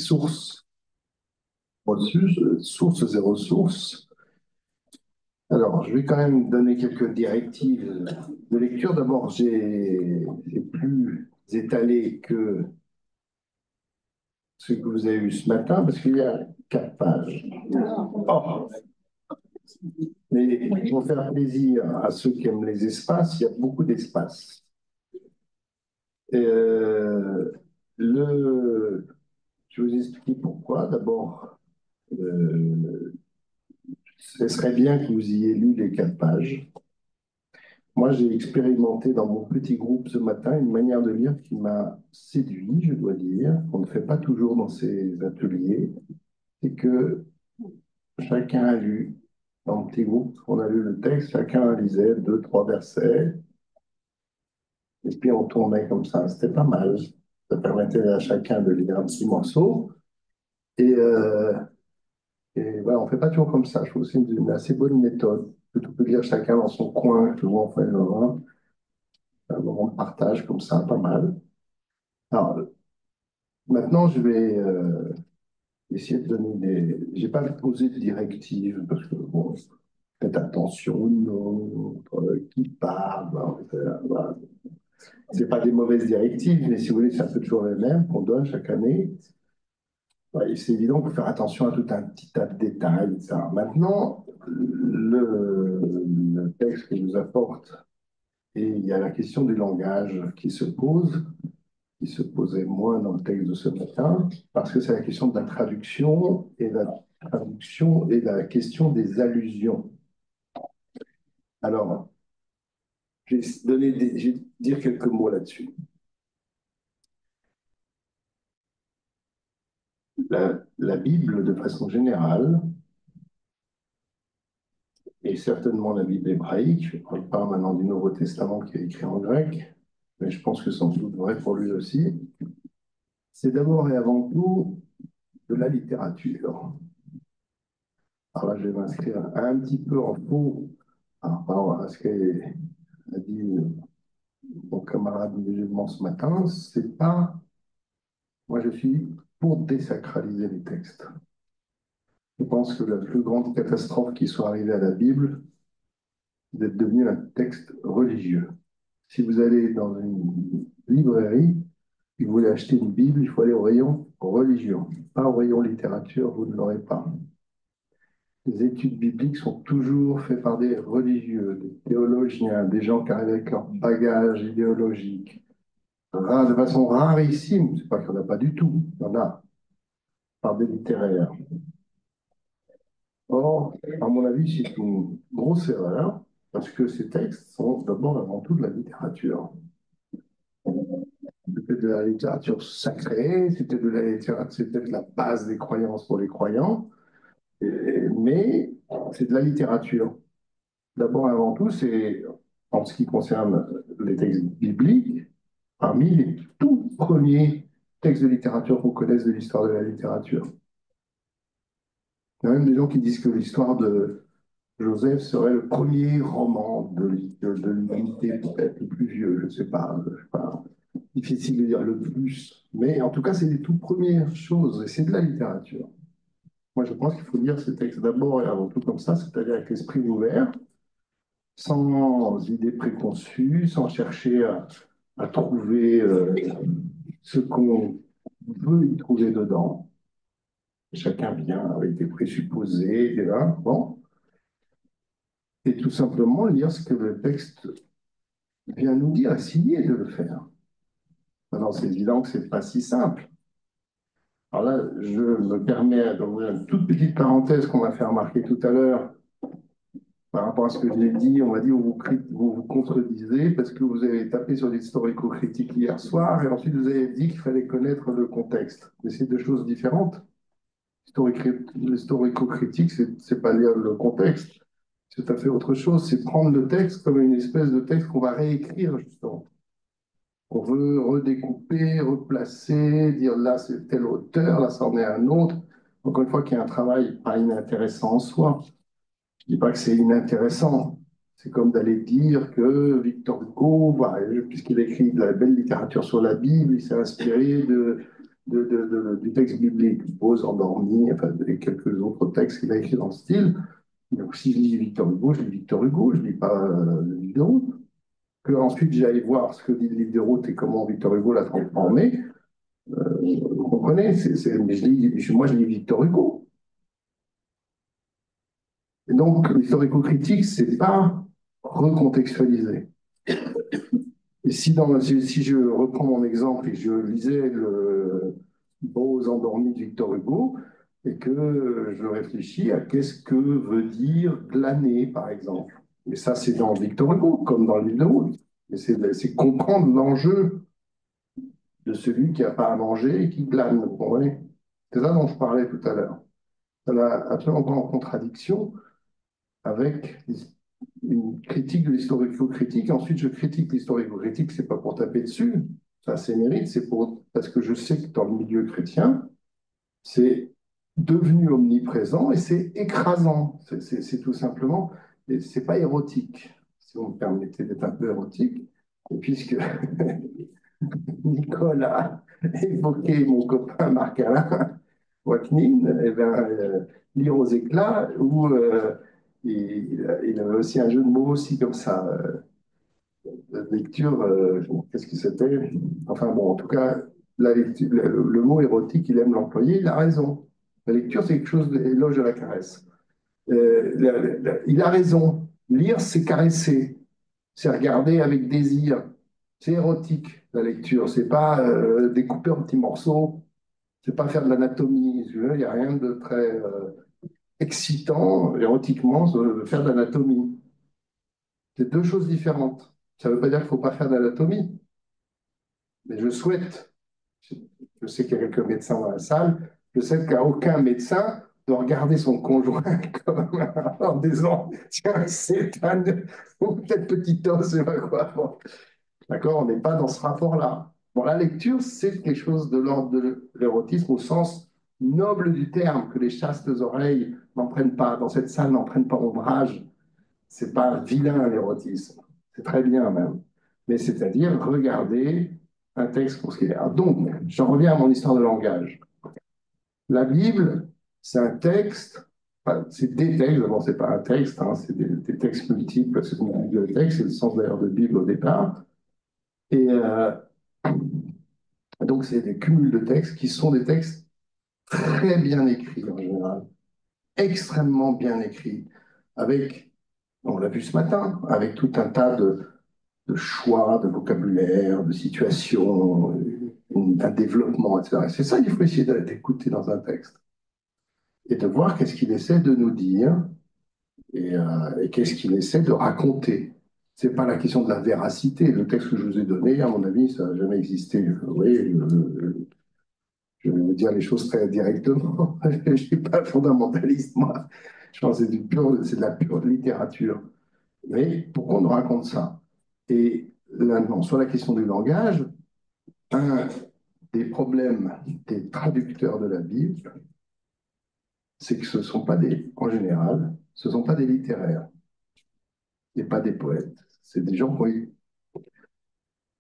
sources et ressources. Alors, je vais quand même donner quelques directives de lecture. D'abord, j'ai plus étalé que ce que vous avez vu ce matin, parce qu'il y a 4 pages. Oh. Mais pour faire plaisir à ceux qui aiment les espaces, il y a beaucoup d'espaces. Euh, le, je vais vous expliquer pourquoi. D'abord, ce serait bien que vous ayez lu les 4 pages. Moi, j'ai expérimenté dans mon petit groupe ce matin une manière de lire qui m'a séduit, je dois dire, qu'on ne fait pas toujours dans ces ateliers. C'est que chacun a lu, dans le petit groupe, on a lu le texte, chacun lisait 2, 3 versets, et puis on tournait comme ça. C'était pas mal. Ça permettait à chacun de lire un petit morceau. Et, euh, et voilà, on ne fait pas toujours comme ça. Je trouve que c'est une assez bonne méthode. Plutôt que de lire chacun dans son coin, que on fait un moment de partage comme ça, pas mal. Alors, maintenant, je vais essayer de donner des. Je n'ai pas posé de directive parce que, bon, faites attention aux nôtres, qui parle. Voilà. Ce pas des mauvaises directives, mais si vous voulez, c'est un peu toujours les mêmes qu'on donne chaque année. Ouais, c'est évident qu'il faut faire attention à tout un petit tas de détails, etc. Maintenant, le texte que nous apporte, et il y a la question du langage qui se posait moins dans le texte de ce matin, parce que c'est la question de la traduction et la question des allusions. Alors, je vais dire quelques mots là-dessus. La Bible, de façon générale, et certainement la Bible hébraïque, je ne parle pas maintenant du Nouveau Testament qui est écrit en grec, mais je pense que c'est sans doute vrai pour lui aussi, c'est d'abord et avant tout de la littérature. Alors là, je vais m'inscrire un petit peu en faux par rapport à ce qu'a dit mon camarade musulman ce matin. C'est pas. Moi, je suis pour désacraliser les textes. Je pense que la plus grande catastrophe qui soit arrivée à la Bible, c'est d'être devenu un texte religieux. Si vous allez dans une librairie et que vous voulez acheter une Bible, il faut aller au rayon religion, pas au rayon littérature, vous ne l'aurez pas. Les études bibliques sont toujours faites par des religieux, des théologiens, des gens qui arrivent avec leur bagage idéologique. De façon rarissime, c'est pas qu'il n'y en a pas du tout, il y en a, par des littéraires. Or, à mon avis, c'est une grosse erreur, parce que ces textes sont d'abord avant tout de la littérature. C'était de la littérature sacrée, c'était de la littérature, c'était de la base des croyances pour les croyants, mais c'est de la littérature. D'abord et avant tout, c'est, en ce qui concerne les textes bibliques, parmi les tout premiers textes de littérature qu'on connaisse de l'histoire de la littérature. Il y a même des gens qui disent que l'histoire de Joseph serait le premier roman de l'humanité, peut-être le plus vieux, je ne sais pas, difficile de dire le plus, mais en tout cas, c'est les toutes premières choses, et c'est de la littérature. Moi, je pense qu'il faut lire ces textes d'abord et avant tout comme ça, c'est-à-dire avec l'esprit ouvert, sans idées préconçues, sans chercher à trouver ce qu'on veut y trouver dedans. Chacun vient avec des présupposés, bon, et tout simplement lire ce que le texte vient nous dire, essayer de le faire. Maintenant, c'est évident que ce n'est pas si simple. Alors là, je me permets d'ouvrir une toute petite parenthèse qu'on m'a fait remarquer tout à l'heure par rapport à ce que j'ai dit. On m'a dit vous vous contredisez parce que vous avez tapé sur l'historico-critique hier soir et ensuite vous avez dit qu'il fallait connaître le contexte. Mais c'est deux choses différentes. L'historico-critique, c'est pas lire le contexte. C'est tout à fait autre chose. C'est prendre le texte comme une espèce de texte qu'on va réécrire, justement. On veut redécouper, replacer, dire là c'est tel auteur, là ça en est un autre. Encore une fois, qu'il y a un travail pas inintéressant en soi. Je ne dis pas que c'est inintéressant. C'est comme d'aller dire que Victor Hugo, puisqu'il écrit de la belle littérature sur la Bible, il s'est inspiré du texte biblique, Aux endormis, enfin, et quelques autres textes qu'il a écrits dans le style. Donc, si je lis Victor Hugo, je lis Victor Hugo, je ne lis pas le livre de route. Que ensuite j'aille voir ce que dit le livre de route et comment Victor Hugo l'a transformé. Vous comprenez? Mais moi, je lis Victor Hugo. Et donc, l'historico-critique, c'est pas recontextualiser. Et si je reprends mon exemple et je lisais le Beaux endormis de Victor Hugo et que je réfléchis à qu'est-ce que veut dire glaner, par exemple. Mais ça, c'est dans Victor Hugo, comme dans le livre de Wood. Mais c'est comprendre l'enjeu de celui qui n'a pas à manger et qui glane. Vous comprenez? C'est ça dont je parlais tout à l'heure. Ça n'a absolument pas en contradiction avec une critique de l'historico-critique. Ensuite, je critique l'historico-critique, c'est pas pour taper dessus, ça a ses mérites, c'est parce que je sais que dans le milieu chrétien, c'est devenu omniprésent et c'est écrasant. C'est tout simplement, et c'est pas érotique, si vous me permettez d'être un peu érotique. Et puisque Nicole a évoqué mon copain Marc-Alain Waknin, eh ben, lire aux éclats, où il avait aussi un jeu de mots aussi comme ça, de lecture, qu'est-ce que c'était? Enfin bon, en tout cas, le mot érotique, il aime l'employer, il a raison. La lecture, c'est quelque chose d'éloge de la caresse. Il a raison. Lire, c'est caresser, c'est regarder avec désir. C'est érotique, la lecture. C'est pas découper en petits morceaux, c'est pas faire de l'anatomie. Il n'y a rien de très excitant, érotiquement, de faire de l'anatomie. C'est deux choses différentes. Ça ne veut pas dire qu'il ne faut pas faire d'anatomie, mais je souhaite, je sais qu'il y a quelques médecins dans la salle, je sais qu'aucun médecin doit regarder son conjoint comme en disant tiens, c'est un ou peut-être petit os, je sais pas quoi. Bon, d'accord, on n'est pas dans ce rapport-là. Bon, la lecture, c'est quelque chose de l'ordre de l'érotisme au sens noble du terme, que les chastes oreilles n'en prennent pas, dans cette salle n'en prennent pas ombrage. C'est pas vilain l'érotisme, c'est très bien même. Mais c'est-à-dire regarder un texte pour ce qu'il est. Alors donc, j'en reviens à mon histoire de langage. La Bible, c'est un texte, enfin, c'est des textes, d'abord c'est pas un texte, hein, c'est des textes multiples, c'est une bibliothèque, c'est le sens d'ailleurs de Bible au départ. Et donc c'est des cumuls de textes qui sont des textes très bien écrits en général, extrêmement bien écrits, avec, on l'a vu ce matin, avec tout un tas de choix, de vocabulaire, de situations, d'un développement, etc. Et c'est ça qu'il faut essayer d'écouter dans un texte et de voir qu'est-ce qu'il essaie de nous dire et qu'est-ce qu'il essaie de raconter. C'est pas la question de la véracité. Le texte que je vous ai donné, à mon avis, ça n'a jamais existé. Oui, je vais vous dire les choses très directement. Je ne suis pas fondamentaliste, moi. Je pense que c'est de la pure littérature. Mais pourquoi on nous raconte ça? Et là, non, sur la question du langage, un des problèmes des traducteurs de la Bible, c'est que ce ne sont pas en général, ce ne sont pas des littéraires et pas des poètes. C'est des gens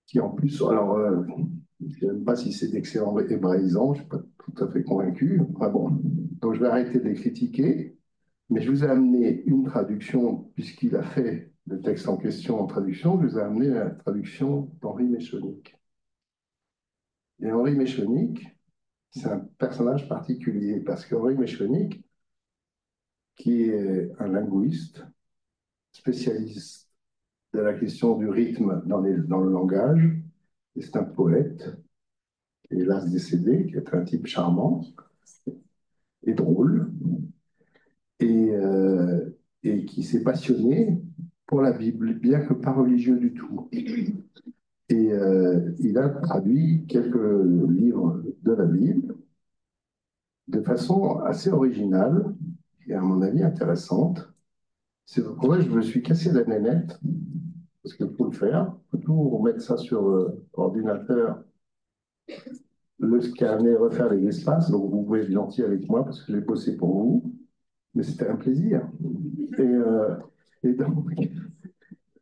qui en plus, alors, je ne sais même pas si c'est d'excellents hébraïsants, je ne suis pas tout à fait convaincu. Enfin bon, donc je vais arrêter de les critiquer, mais je vous ai amené une traduction, puisqu'il a fait le texte en question en traduction, je vous ai amené la traduction d'Henri Méchonic. Et Henri Méchonic, c'est un personnage particulier, parce qu'Henri Méchonic, qui est un linguiste, spécialiste de la question du rythme dans le langage, et c'est un poète, hélas décédé, qui est un type charmant et drôle, et, euh, et qui s'est passionné pour la Bible, bien que pas religieux du tout. Et il a traduit quelques livres de la Bible de façon assez originale et à mon avis intéressante. C'est pourquoi je me suis cassé la nénette, parce qu'il faut le faire. Il faut tout remettre ça sur ordinateur, le scanner, refaire les espaces. Donc vous pouvez être gentil avec moi parce que j'ai bossé pour vous, mais c'était un plaisir. Et donc,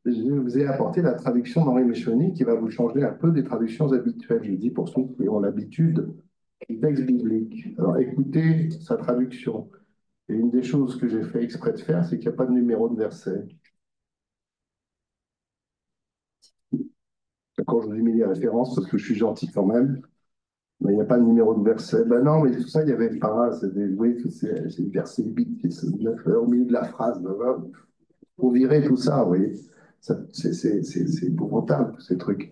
je vous ai apporté la traduction d'Henri Méchoni qui va vous changer un peu des traductions habituelles. Je dis pour ceux qui ont l'habitude le texte biblique. Alors écoutez sa traduction. Et une des choses que j'ai fait exprès de faire, c'est qu'il n'y a pas de numéro de verset. D'accord, je vous ai mis les références parce que je suis gentil quand même, mais il n'y a pas de numéro de verset. Ben non, mais tout ça, il n'y avait pas. C'est des, oui, c'est des versets 8, c'est 9 au milieu de la phrase. Il faut virer tout ça, vous voyez. C'est épouvantable, ces trucs.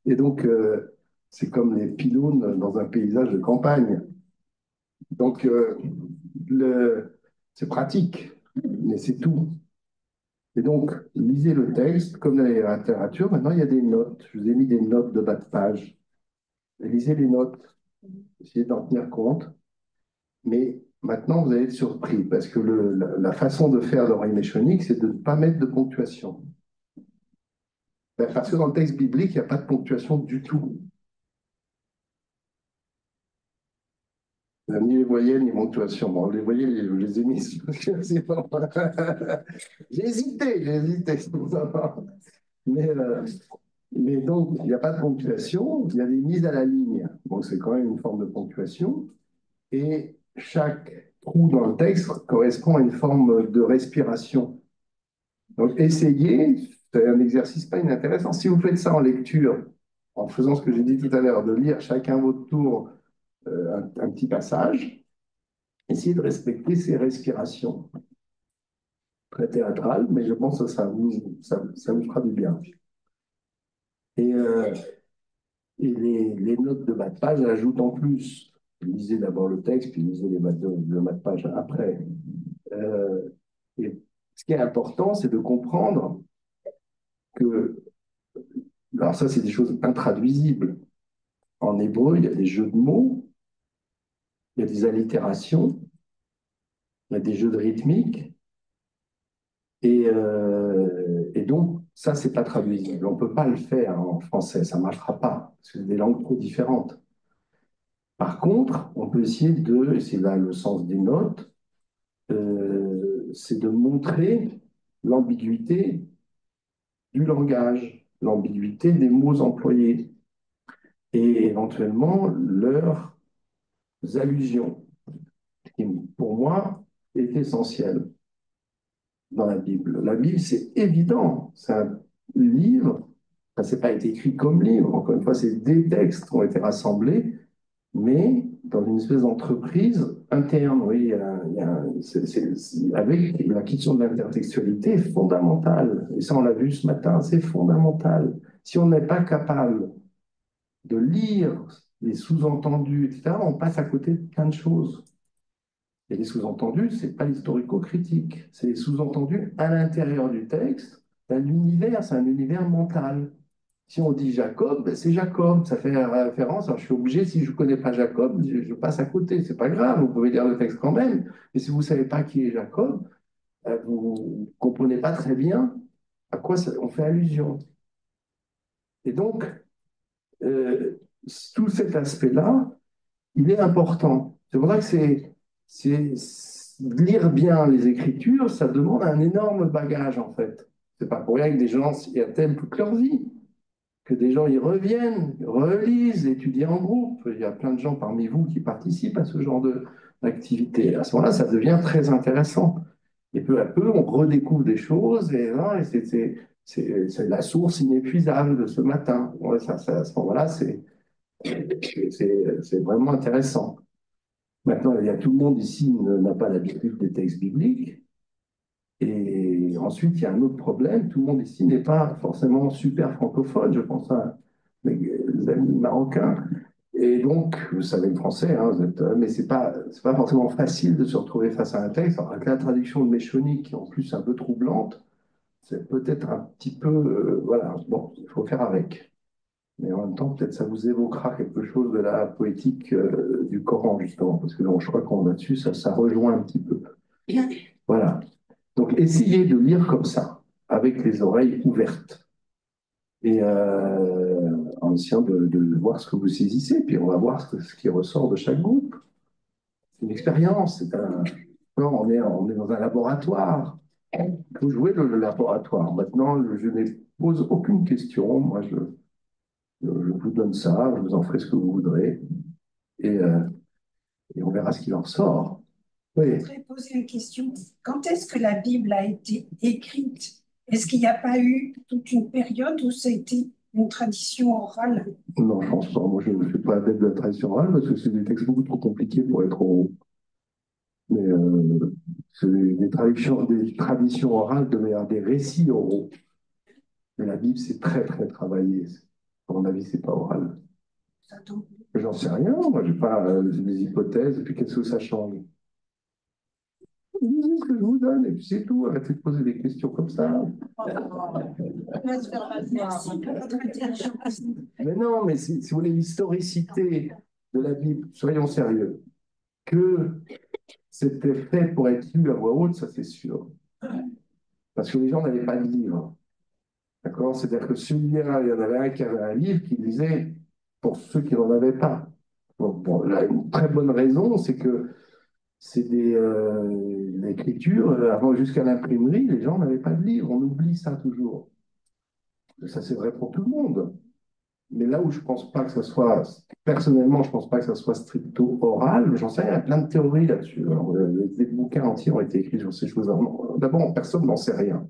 Et donc, c'est comme les pylônes dans un paysage de campagne. Donc, c'est pratique, mais c'est tout. Et donc, lisez le texte, comme dans la littérature. Maintenant, il y a des notes. Je vous ai mis des notes de bas de page. Et lisez les notes, essayez d'en tenir compte. Mais maintenant, vous allez être surpris, parce que la façon de faire l'oreille méchanique, c'est de ne pas mettre de ponctuation. Parce que dans le texte biblique, il n'y a pas de ponctuation du tout. Ni les voyelles, ni ponctuation. Bon, les voyelles, je les ai mises. J'ai hésité, j'ai hésité. Mais, euh, mais donc, il n'y a pas de ponctuation, il y a des mises à la ligne. Donc, c'est quand même une forme de ponctuation. Et chaque trou dans le texte correspond à une forme de respiration. Donc, essayez, c'est un exercice pas inintéressant. Si vous faites ça en lecture, en faisant ce que j'ai dit tout à l'heure, de lire chacun votre tour un petit passage, essayez de respecter ces respirations. Très théâtrales, mais je pense que ça vous fera du bien. Et, euh, et les notes de bas de page ajoutent en plus. Lisez d'abord le texte, puis lisez le bas de page après. Euh, et ce qui est important, c'est de comprendre que, alors ça, c'est des choses intraduisibles. En hébreu, il y a des jeux de mots, il y a des allitérations, il y a des jeux de rythmique, et donc, ça, c'est pas traduisible. On ne peut pas le faire en français, ça ne marchera pas, parce que c'est des langues trop différentes. Par contre, on peut essayer de, et c'est là le sens des notes, c'est de montrer l'ambiguïté du langage, l'ambiguïté des mots employés et éventuellement leurs allusions, qui pour moi est essentiel dans la Bible. La Bible, c'est évident, c'est un livre, ça s'est pas été écrit comme livre, encore une fois, c'est des textes qui ont été rassemblés, mais dans une espèce d'entreprise interne, oui, avec la question de l'intertextualité est fondamentale. Et ça, on l'a vu ce matin, c'est fondamental. Si on n'est pas capable de lire les sous-entendus, etc., on passe à côté de plein de choses. Et les sous-entendus, ce n'est pas l'historico-critique, c'est les sous-entendus à l'intérieur du texte, d'un univers, c'est un univers mental. Si on dit Jacob, ben, c'est Jacob, ça fait référence. Alors je suis obligé, si je ne connais pas Jacob, je passe à côté, c'est pas grave, vous pouvez lire le texte quand même. Mais si vous ne savez pas qui est Jacob, vous ne comprenez pas très bien à quoi on fait allusion. Et donc, euh, tout cet aspect-là, il est important. C'est pour ça que lire bien les Écritures, ça demande un énorme bagage en fait. C'est pas pour rien que des gens y attellent toute leur vie, que des gens y reviennent, relisent, étudient en groupe. Il y a plein de gens parmi vous qui participent à ce genre d'activité. À ce moment-là, ça devient très intéressant. Et peu à peu, on redécouvre des choses et, hein, et c'est la source inépuisable de ce matin. Ouais, à ce moment-là, c'est vraiment intéressant. Maintenant, il y a tout le monde ici n'a pas l'habitude des textes bibliques. Et ensuite, il y a un autre problème. Tout le monde ici n'est pas forcément super francophone. Je pense à mes amis marocains. Et donc, vous savez le français, hein, mais c'est pas forcément facile de se retrouver face à un texte. Alors, avec la traduction de Méchoni, qui est en plus un peu troublante, c'est peut-être un petit peu. Voilà, bon, il faut faire avec. Mais en même temps, peut-être ça vous évoquera quelque chose de la poétique du Coran, justement, parce que bon, je crois qu'on là-dessus, ça rejoint un petit peu. Voilà. Donc, essayez de lire comme ça, avec les oreilles ouvertes, et en essayant de voir ce que vous saisissez, puis on va voir ce qui ressort de chaque groupe. C'est une expérience, on est dans un laboratoire. Il faut jouer le laboratoire. Maintenant, je ne pose aucune question. Moi, je vous donne ça, je vous en ferai ce que vous voudrez. et, euh, et on verra ce qu'il en sort. Je Oui. voudrais poser une question. Quand est-ce que la Bible a été écrite? Est-ce qu'il n'y a pas eu toute une période où ça a été une tradition orale? Non, je pense pas. Moi, je ne suis pas adepte de la tradition orale parce que c'est des textes beaucoup trop compliqués pour être oraux. Mais c'est des traditions orales de manière des récits oraux. Mais la Bible, c'est très, très travaillé. À mon avis, c'est pas oral. Ça tombe. J'en sais rien. Moi, j'ai pas des hypothèses. Et puis, qu'est-ce que ça change? Vous lisez ce que je vous donne, et puis c'est tout. Arrêtez de poser des questions comme ça. Merci pour votre intelligence. Mais non, mais si vous voulez l'historicité de la Bible, soyons sérieux. Que c'était fait pour être lu à voix haute, ça c'est sûr. Parce que les gens n'avaient pas de livre. D'accord? C'est-à-dire que celui-là, il y en avait un qui avait un livre qui lisait pour ceux qui n'en avaient pas. Bon, là, une très bonne raison, c'est que c'est l'écriture, avant jusqu'à l'imprimerie, les gens n'avaient pas de livre. On oublie ça toujours. Ça, c'est vrai pour tout le monde. Mais là où je pense pas que ce soit, personnellement, je pense pas que ça soit stricto oral, mais j'en sais rien, il y a plein de théories là-dessus. Alors, des bouquins entiers ont été écrits sur ces choses. D'abord, personne n'en sait rien.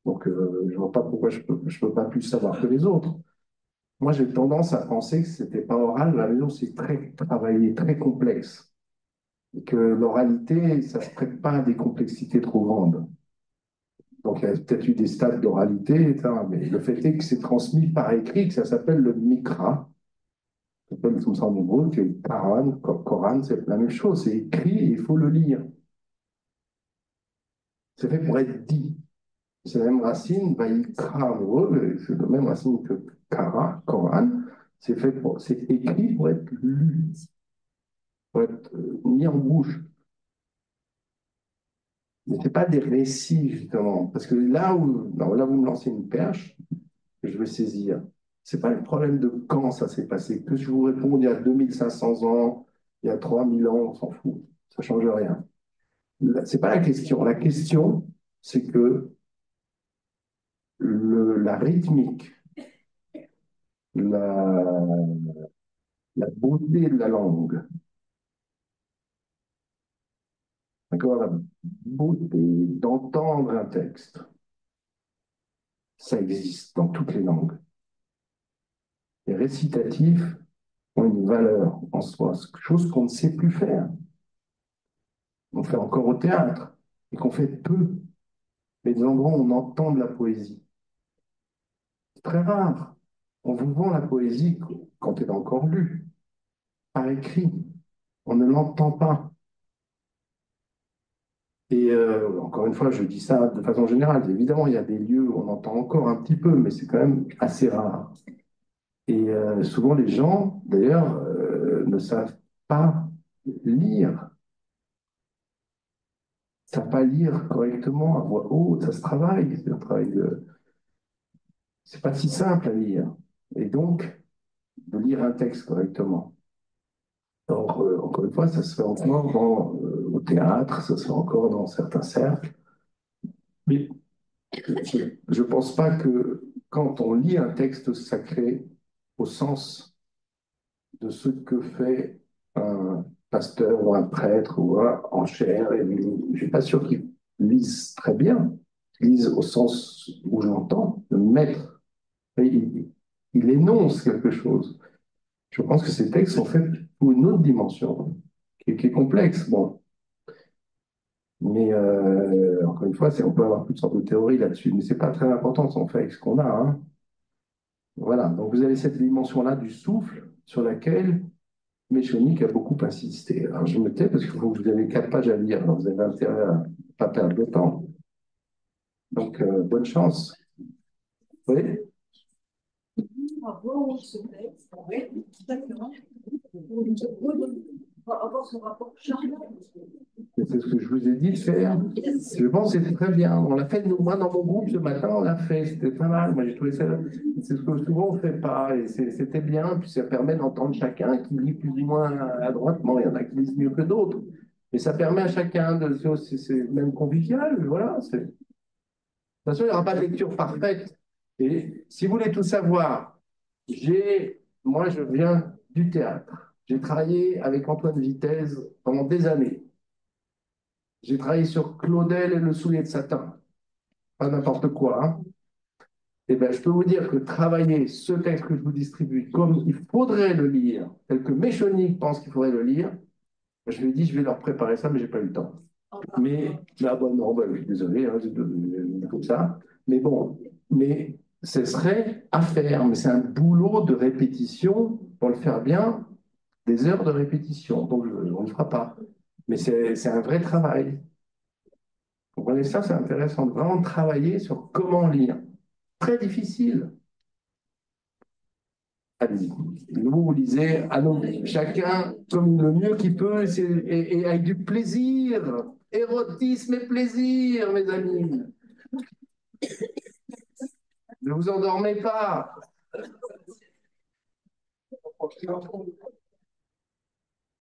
Donc, je vois pas pourquoi je peux pas plus savoir que les autres. Moi, j'ai tendance à penser que c'était pas oral, la mesure où c'est très travaillé, très complexe. Et que l'oralité, ça se prête pas à des complexités trop grandes. Donc, il y a peut-être eu des stades d'oralité, etc., mais le fait est que c'est transmis par écrit, que ça s'appelle le Mikra. Ça s'appelle tout ça en hébreu, que le Coran, c'est la même chose. C'est écrit et il faut le lire. C'est fait pour être dit. C'est la même racine, Vaïkra en hébreu, c'est la même racine que Kara, Coran. C'est écrit pour être lu, pour être mis en bouche. Mais ce n'est pas des récits, justement. Parce que là où, non, là, vous me lancez une perche, que je vais saisir. Ce n'est pas le problème de quand ça s'est passé. Que je vous réponde il y a 2500 ans, il y a 3000 ans, on s'en fout. Ça ne change rien. Ce n'est pas la question. La question, c'est que la rythmique, la, la beauté de la langue, d'accord, la beauté d'entendre un texte, ça existe dans toutes les langues. Les récitatifs ont une valeur en soi, chose qu'on ne sait plus faire. On fait encore au théâtre et qu'on fait peu. Mais des endroits où on entend de la poésie. C'est très rare. On vous vend la poésie quand elle est encore lue, par écrit. On ne l'entend pas. Et encore une fois, je dis ça de façon générale. Évidemment, il y a des lieux où on entend encore un petit peu, mais c'est quand même assez rare. Et souvent, les gens, d'ailleurs, ne savent pas lire. Ne savent pas lire correctement à voix haute. Ça se travaille. C'est un travail de... C'est pas si simple à lire. Et donc, de lire un texte correctement. Alors, encore une fois, ça se fait encore au théâtre, ça se fait encore dans certains cercles. Mais je ne pense pas que quand on lit un texte sacré au sens de ce que fait un pasteur ou un prêtre ou en chair, je ne suis pas sûr qu'ils lisent très bien, ils lisent au sens où j'entends, le maître. Il énonce quelque chose. Je pense que ces textes sont faits pour une autre dimension, qui est complexe. Bon, mais encore une fois, on peut avoir toutes sortes de théories là-dessus, mais c'est pas très important, on fait avec ce qu'on a, hein. Voilà, donc vous avez cette dimension-là du souffle sur laquelle Méchonique a beaucoup insisté. Alors je me tais parce que vous avez 4 pages à lire, donc vous avez intérêt à ne pas perdre de temps. Donc bonne chance. Oui, Bravo, ce texte. Oui, exactement. On va avoir son rapport charnel. c'est ce que je vous ai dit de faire. Je pense que c'était très bien. On l'a fait, nous, moi, dans mon groupe ce matin, on l'a fait. C'était pas mal. Moi, j'ai trouvé ça. C'est ce que souvent on ne fait pas. Et c'était bien. Puis ça permet d'entendre chacun qui lit plus ou moins à droite. Bon, il y en a qui lisent mieux que d'autres. Mais ça permet à chacun de. C'est même convivial. Voilà. De toute façon, il n'y aura pas de lecture parfaite. Et si vous voulez tout savoir, moi, je viens du théâtre. J'ai travaillé avec Antoine Vitesse pendant des années. J'ai travaillé sur Claudel et le soulier de satin. Pas n'importe quoi, hein. Eh bien, je peux vous dire que travailler ce texte que je vous distribue comme il faudrait le lire, tel que Méchonique pense qu'il faudrait le lire, je lui ai dit, je vais leur préparer ça, mais je n'ai pas eu le temps. Mais là, bon, non, bah, je suis désolé, hein, comme ça. Mais bon, mais ce serait à faire. Mais c'est un boulot de répétition pour le faire bien, des heures de répétition. Donc, on ne le fera pas. Mais c'est un vrai travail. Vous comprenez ça, c'est intéressant de vraiment travailler sur comment lire. Très difficile. Allez-y. Vous lisez chacun comme le mieux qu'il peut et avec du plaisir. Érotisme et plaisir, mes amis. Ne vous endormez pas.